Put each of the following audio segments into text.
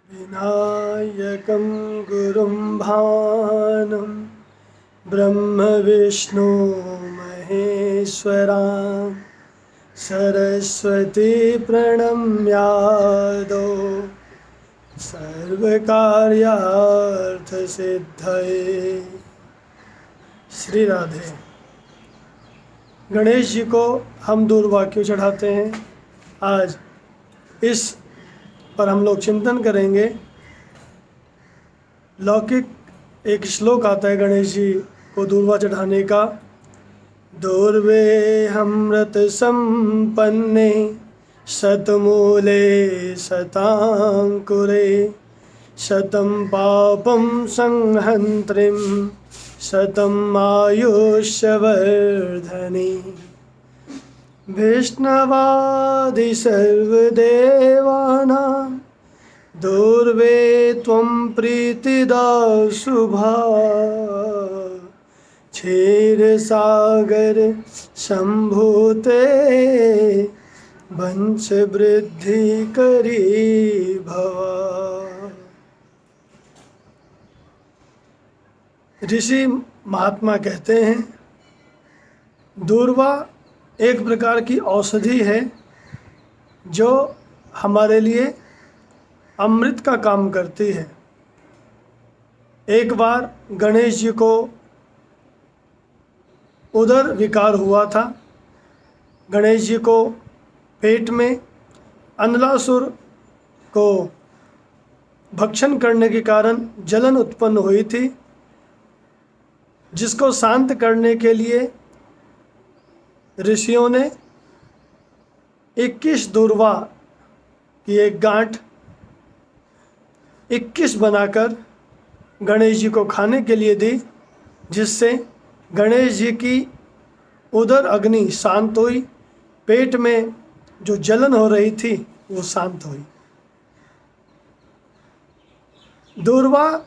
विनायकं गुरुं भानं ब्रह्म विष्णु महेश्वरान् सरस्वती प्रणम्यादो सर्वकार्यार्थसिद्धये। श्री राधे। गणेश जी को हम दूर्वा क्यों चढ़ाते हैं, आज इस पर हम लोग चिंतन करेंगे। लौकिक एक श्लोक आता है गणेश जी को दूर्वा चढ़ाने का। दूर्वे हमृत संपन्ने शतमूले शतांकुरे शतं पापं संहन्त्रिं शतं आयुष्यवर्धने वैष्णवादि सर्वदेवानां दूर्वे त्वं प्रीतिदा शुभा क्षीरसागर सम्भूते वंश वृद्धि करी भवा। ऋषि महात्मा कहते हैं दूर्वा एक प्रकार की औषधि है जो हमारे लिए अमृत का काम करती है। एक बार गणेश जी को उदर विकार हुआ था। गणेश जी को पेट में अनलासुर को भक्षण करने के कारण जलन उत्पन्न हुई थी, जिसको शांत करने के लिए ऋषियों ने 21 दूर्वा की एक गांठ 21 बनाकर गणेश जी को खाने के लिए दी, जिससे गणेश जी की उदर अग्नि शांत हुई, पेट में जो जलन हो रही थी वो शांत हुई। दूर्वा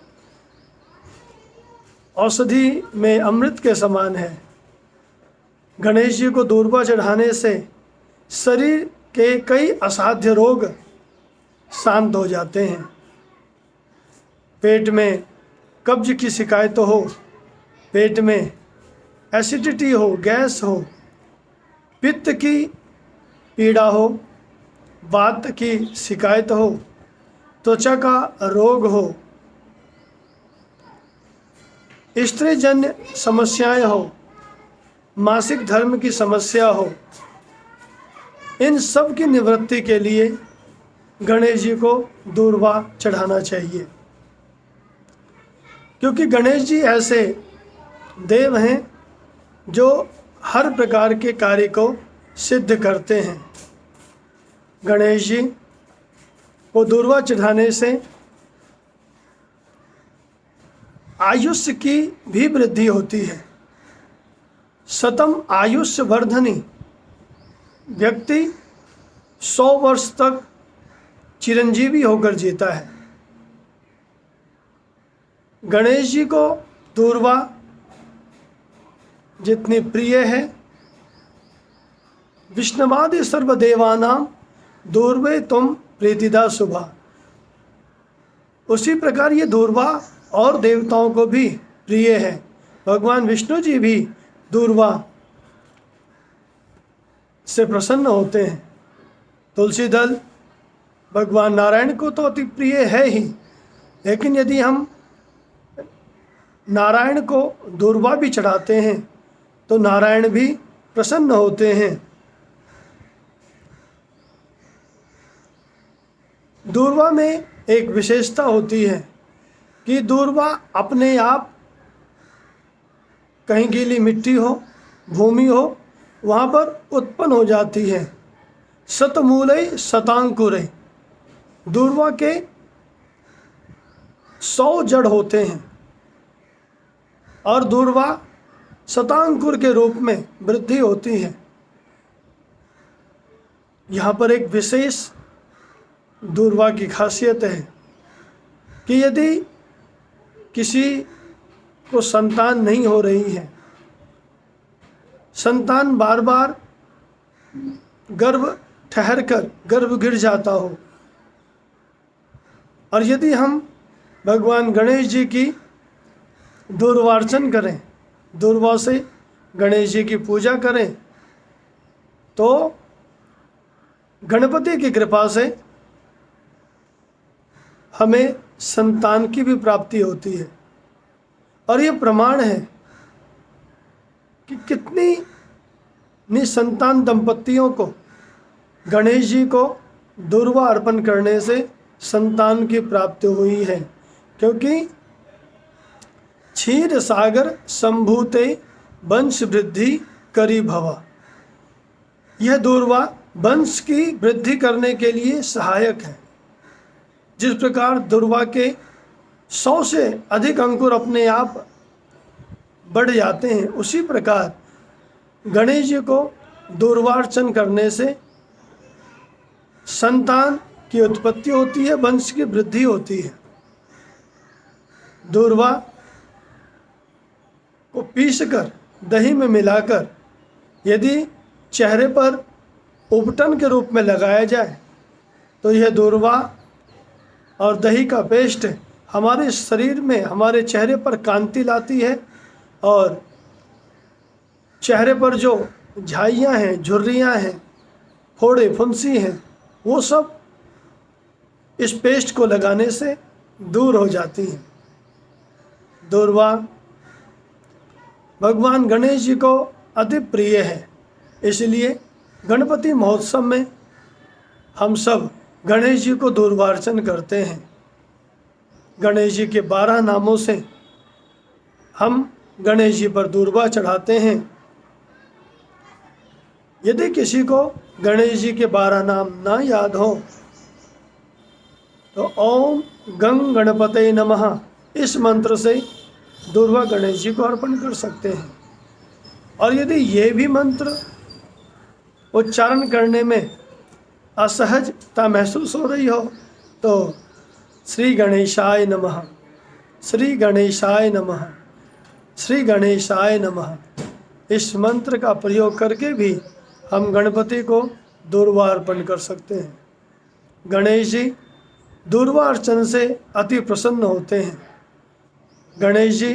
औषधि में अमृत के समान है। गणेश जी को दूर्वा चढ़ाने से शरीर के कई असाध्य रोग शांत हो जाते हैं। पेट में कब्ज की शिकायत हो, पेट में एसिडिटी हो, गैस हो, पित्त की पीड़ा हो, वात की शिकायत हो, त्वचा का रोग हो, स्त्रीजन्य समस्याएं हो, मासिक धर्म की समस्या हो, इन सब की निवृत्ति के लिए गणेश जी को दूर्वा चढ़ाना चाहिए। क्योंकि गणेश जी ऐसे देव हैं जो हर प्रकार के कार्य को सिद्ध करते हैं। गणेश जी को दूर्वा चढ़ाने से आयुष्य की भी वृद्धि होती है। शतम आयुष्य वर्धनी, व्यक्ति 100 वर्ष तक चिरंजीवी होकर जीता है। गणेश जी को दूर्वा जितनी प्रिय है, विष्णवादि सर्वदेवानां दूर्वे तुम प्रीतिदा शुभा, उसी प्रकार ये दूर्वा और देवताओं को भी प्रिय है। भगवान विष्णु जी भी दूर्वा से प्रसन्न होते हैं। तुलसी दल भगवान नारायण को तो अति प्रिय है ही, लेकिन यदि हम नारायण को दूर्वा भी चढ़ाते हैं तो नारायण भी प्रसन्न होते हैं। दूर्वा में एक विशेषता होती है कि दूर्वा अपने आप कहीं गीली मिट्टी हो, भूमि हो, वहाँ पर उत्पन्न हो जाती है। शतमूले शतांकुरे, दूर्वा के 100 जड़ होते हैं और दूर्वा शतांकुर के रूप में वृद्धि होती है। यहाँ पर एक विशेष दूर्वा की खासियत है कि यदि किसी को संतान नहीं हो रही है, संतान बार बार गर्भ ठहर कर गर्भ गिर जाता हो, और यदि हम भगवान गणेश जी की दुर्वार्चन करें, दुर्वा से गणेश जी की पूजा करें, तो गणपति की कृपा से हमें संतान की भी प्राप्ति होती है। और ये प्रमाण है कि कितनी निसंतान दंपतियों को गणेश जी को दुर्वा अर्पण करने से संतान की प्राप्ति हुई है, क्योंकि क्षीर सागर संभूते वंश वृद्धि करी भवा, यह दुर्वा वंश की वृद्धि करने के लिए सहायक है। जिस प्रकार दुर्वा के 100 से अधिक अंकुर अपने आप बढ़ जाते हैं, उसी प्रकार गणेश जी को दुर्वार्चन करने से संतान की उत्पत्ति होती है, वंश की वृद्धि होती है। दुर्वा को पीसकर दही में मिलाकर यदि चेहरे पर उपटन के रूप में लगाया जाए तो यह दुर्वा और दही का पेस्ट हमारे शरीर में, हमारे चेहरे पर कांति लाती है, और चेहरे पर जो झाइयाँ हैं, झुर्रियाँ हैं, फोड़े फुंसी हैं, वो सब इस पेस्ट को लगाने से दूर हो जाती हैं। दुर्वा भगवान गणेश जी को अति प्रिय है, इसलिए गणपति महोत्सव में हम सब गणेश जी को दुर्वार्चन करते हैं। गणेश जी के 12 नामों से हम गणेश जी पर दुर्वा चढ़ाते हैं। यदि किसी को गणेश जी के 12 नाम ना याद हो तो ओम गंग गणपते नमः इस मंत्र से दुर्वा गणेश जी को अर्पण कर सकते हैं। और यदि ये भी मंत्र उच्चारण करने में असहजता महसूस हो रही हो तो श्री गणेशाय नमः, श्री गणेशाय नमः, श्री गणेशाय नमः इस मंत्र का प्रयोग करके भी हम गणपति को दुर्वा अर्पण कर सकते हैं। गणेश जी दुर्वा अर्चन से अति प्रसन्न होते हैं। गणेश जी,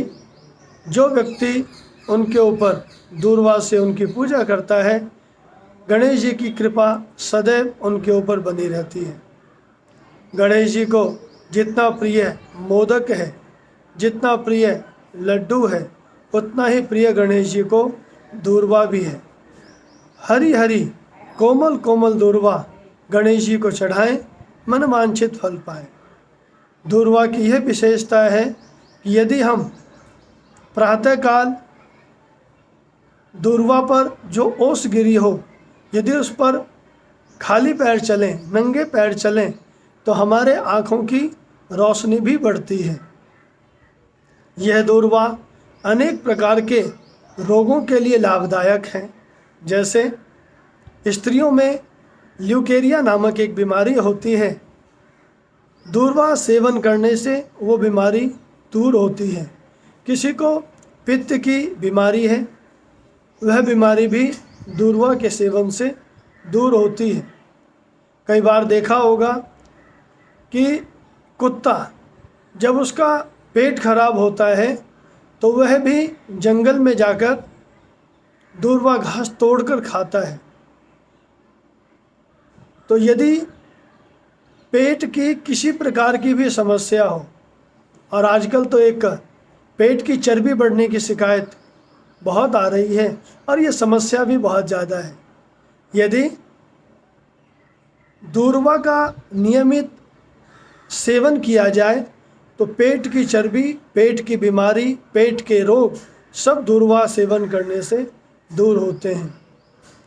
जो व्यक्ति उनके ऊपर दुर्वा से उनकी पूजा करता है, गणेश जी की कृपा सदैव उनके ऊपर बनी रहती है। गणेश जी को जितना प्रिय मोदक है, जितना प्रिय लड्डू है, उतना ही प्रिय गणेश जी को दुर्वा भी है। हरी हरी कोमल कोमल दुर्वा गणेश जी को चढ़ाएं, मनवांछित फल पाएं। दुर्वा की यह विशेषता है कि यदि हम प्रातःकाल दुर्वा पर जो ओस गिरी हो, यदि उस पर खाली पैर चलें, नंगे पैर चलें, तो हमारे आँखों की रोशनी भी बढ़ती है। यह दुर्वा अनेक प्रकार के रोगों के लिए लाभदायक है। जैसे स्त्रियों में ल्यूकेरिया नामक एक बीमारी होती है, दुर्वा सेवन करने से वो बीमारी दूर होती है। किसी को पित्त की बीमारी है, वह बीमारी भी दुर्वा के सेवन से दूर होती है। कई बार देखा होगा कि कुत्ता जब उसका पेट खराब होता है तो वह भी जंगल में जाकर दुर्वा घास तोड़कर खाता है। तो यदि पेट की किसी प्रकार की भी समस्या हो, और आजकल तो एक पेट की चर्बी बढ़ने की शिकायत बहुत आ रही है और ये समस्या भी बहुत ज़्यादा है, यदि दुर्वा का नियमित सेवन किया जाए तो पेट की चर्बी, पेट की बीमारी, पेट के रोग सब दुर्वा सेवन करने से दूर होते हैं।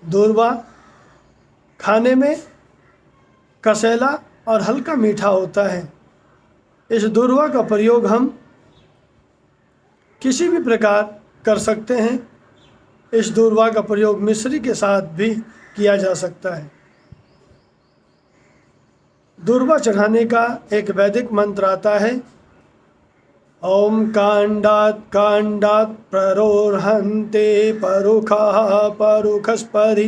दुर्वा खाने में कसैला और हल्का मीठा होता है। इस दुर्वा का प्रयोग हम किसी भी प्रकार कर सकते हैं। इस दुर्वा का प्रयोग मिश्री के साथ भी किया जा सकता है। दुर्वा चढ़ाने का एक वैदिक मंत्र आता है, ओम कांडात कांडात प्ररोहन्ते परुखाः परुखस्परि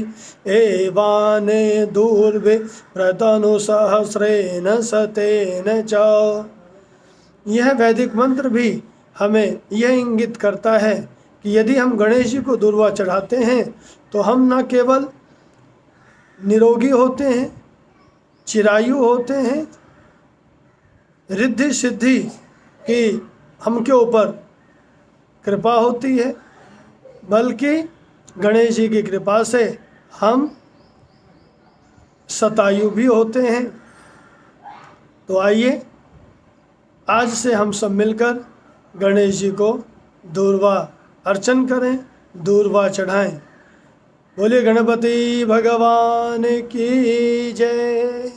एवाने दूर्वे प्रतनुसहस्रेण सतेन च। यह वैदिक मंत्र भी हमें यह इंगित करता है कि यदि हम गणेश जी को दूर्वा चढ़ाते हैं तो हम न केवल निरोगी होते हैं, चिरायु होते हैं, रिद्धि सिद्धि की हमके ऊपर कृपा होती है, बल्कि गणेश जी की कृपा से हम शतायु भी होते हैं। तो आइए आज से हम सब मिलकर गणेश जी को दूर्वा अर्चन करें, दूर्वा चढ़ाएं। बोलिए गणपति भगवान की जय।